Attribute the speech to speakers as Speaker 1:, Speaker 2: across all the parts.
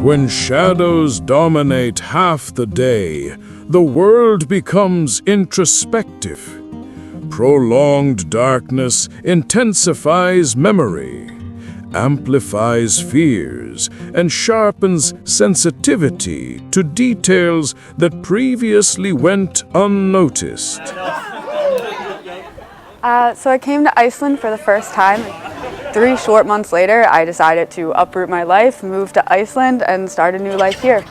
Speaker 1: When shadows dominate half the day, the world becomes introspective. Prolonged darkness intensifies memory, amplifies fears, and sharpens sensitivity to details that previously went unnoticed.
Speaker 2: So I came to Iceland for the first time. 3 short months later, I decided to uproot my life, move to Iceland, and start a new life here.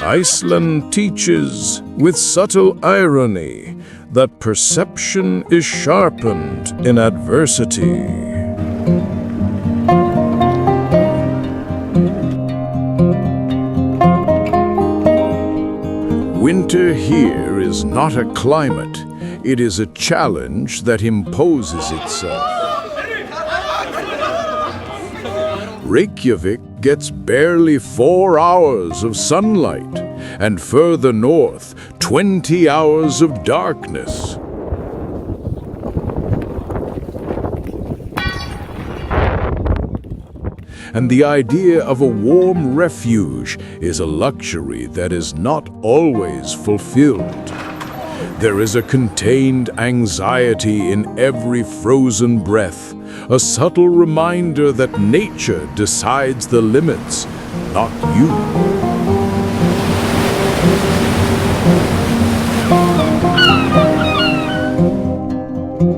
Speaker 1: Iceland teaches, with subtle irony, that perception is sharpened in adversity. Winter here is not a climate, it is a challenge that imposes itself. Reykjavík gets barely 4 hours of sunlight, and further north, 20 hours of darkness. And the idea of a warm refuge is a luxury that is not always fulfilled. There is a contained anxiety in every frozen breath, a subtle reminder that nature decides the limits, not you.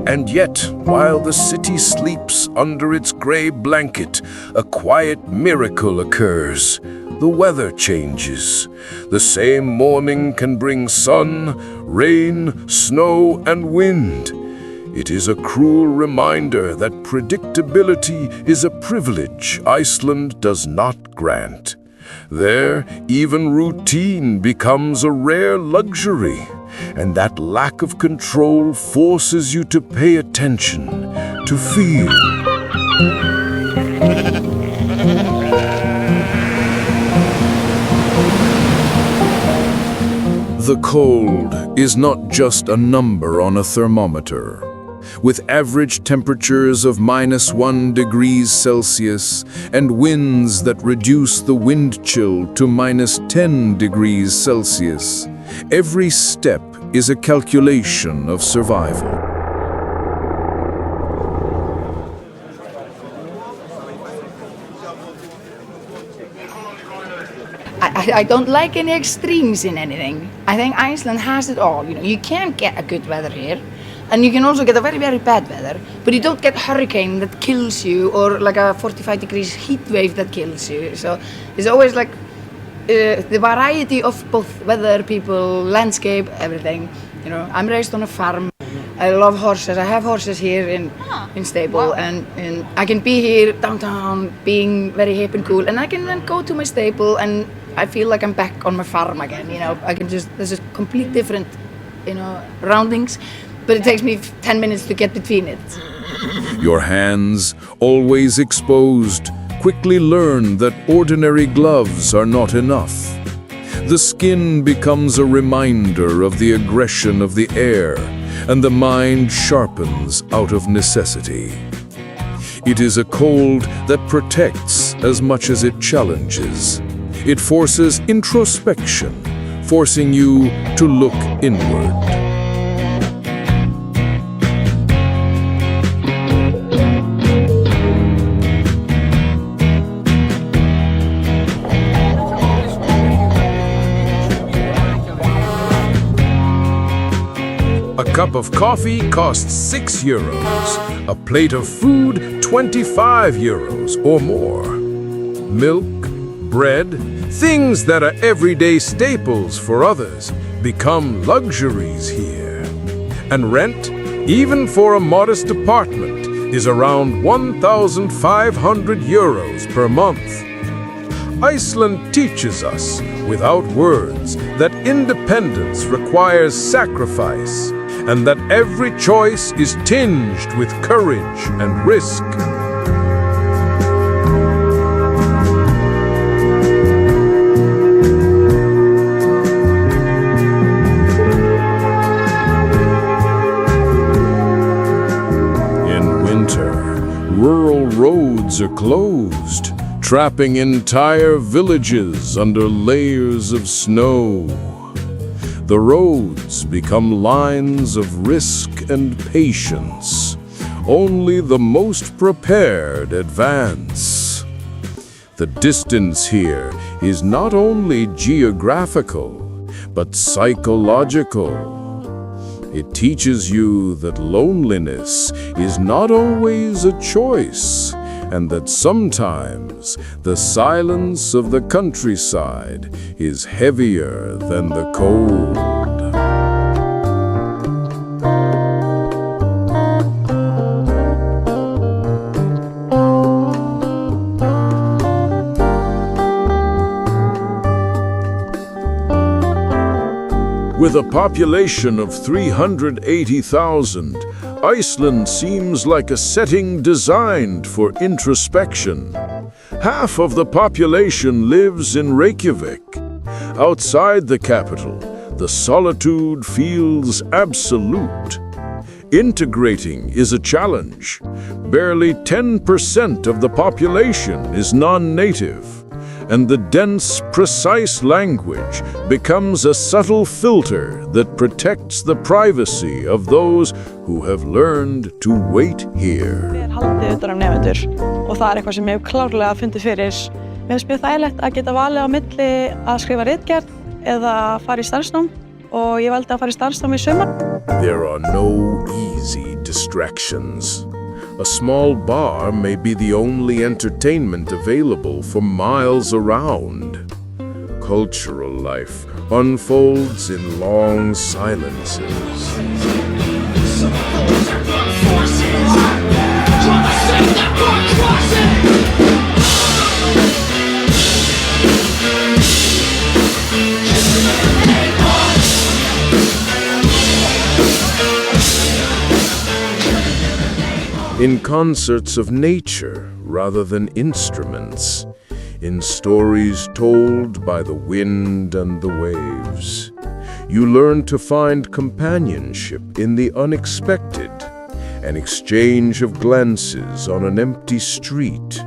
Speaker 1: And yet, while the city sleeps under its gray blanket, a quiet miracle occurs. The weather changes. The same morning can bring sun, rain, snow, and wind. It is a cruel reminder that predictability is a privilege Iceland does not grant. There, even routine becomes a rare luxury, and that lack of control forces you to pay attention, to feel. The cold is not just a number on a thermometer. With average temperatures of -1 degrees Celsius and winds that reduce the wind chill to -10 degrees Celsius, every step is a calculation of survival.
Speaker 3: I don't like any extremes in anything. I think Iceland has it all. You can get a good weather here, and you can also get a very, very bad weather, but you don't get hurricane that kills you or like a 45 degrees heat wave that kills you. So it's always like the variety of both weather, people, landscape, everything. I'm raised on a farm. I love horses. I have horses here in stable, wow. and I can be here downtown, being very hip and cool, and I can then go to my stable and I feel like I'm back on my farm again. I can there's a complete different, surroundings, but it takes me 10 minutes to get between it.
Speaker 1: Your hands, always exposed, quickly learn that ordinary gloves are not enough. The skin becomes a reminder of the aggression of the air, and the mind sharpens out of necessity. It is a cold that protects as much as it challenges. It forces introspection, forcing you to look inward. A cup of coffee costs €6. A plate of food, €25 or more. Milk, bread, things that are everyday staples for others, become luxuries here. And rent, even for a modest apartment, is around €1,500 per month. Iceland teaches us, without words, that independence requires sacrifice, and that every choice is tinged with courage and risk. In winter, rural roads are closed, trapping entire villages under layers of snow. The roads become lines of risk and patience. Only the most prepared advance. The distance here is not only geographical, but psychological. It teaches you that loneliness is not always a choice, and that sometimes the silence of the countryside is heavier than the cold. With a population of 380,000, Iceland seems like a setting designed for introspection. Half of the population lives in Reykjavík. Outside the capital, the solitude feels absolute. Integrating is a challenge. Barely 10% of the population is non-native, and the dense, precise language becomes a subtle filter that protects the privacy of those who have learned to wait here.
Speaker 4: Haldið utan nemendur og það eitthvað sem hefur klárlega fundið fyrir. Mér finnst mjög þægilegt að geta valið á milli að skrifa ritgerð eða fara í starfsnám og ég valdi að fara í starfsnám í sumar.
Speaker 1: There are no easy distractions. A small bar may be the only entertainment available for miles around. Cultural life unfolds in long silences. In concerts of nature rather than instruments, in stories told by the wind and the waves, you learn to find companionship in the unexpected, an exchange of glances on an empty street,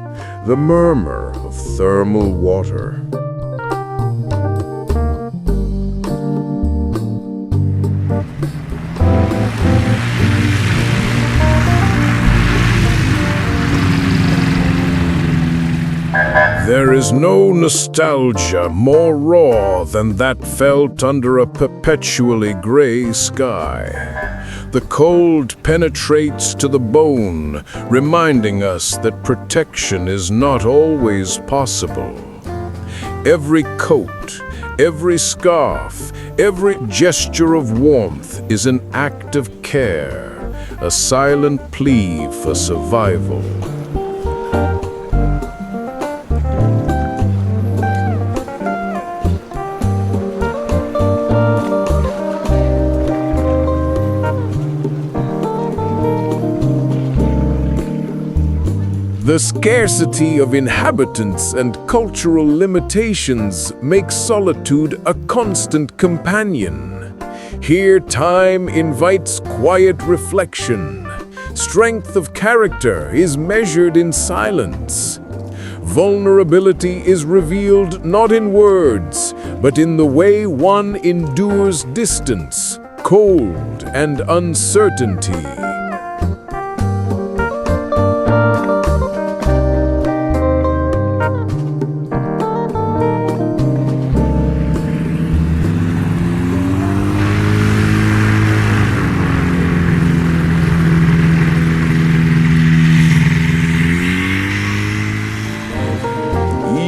Speaker 1: the murmur of thermal water. There is no nostalgia more raw than that felt under a perpetually gray sky. The cold penetrates to the bone, reminding us that protection is not always possible. Every coat, every scarf, every gesture of warmth is an act of care, a silent plea for survival. The scarcity of inhabitants and cultural limitations makes solitude a constant companion. Here time invites quiet reflection. Strength of character is measured in silence. Vulnerability is revealed not in words, but in the way one endures distance, cold, and uncertainty.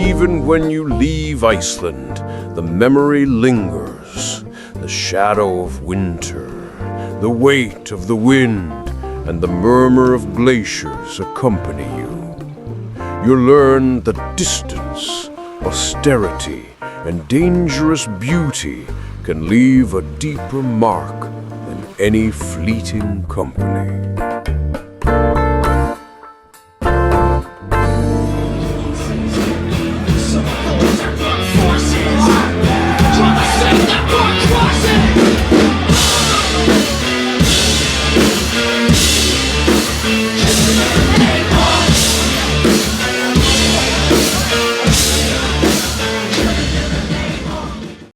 Speaker 1: Even when you leave Iceland, the memory lingers. The shadow of winter, the weight of the wind, and the murmur of glaciers accompany you. You learn that distance, austerity, and dangerous beauty can leave a deeper mark than any fleeting company.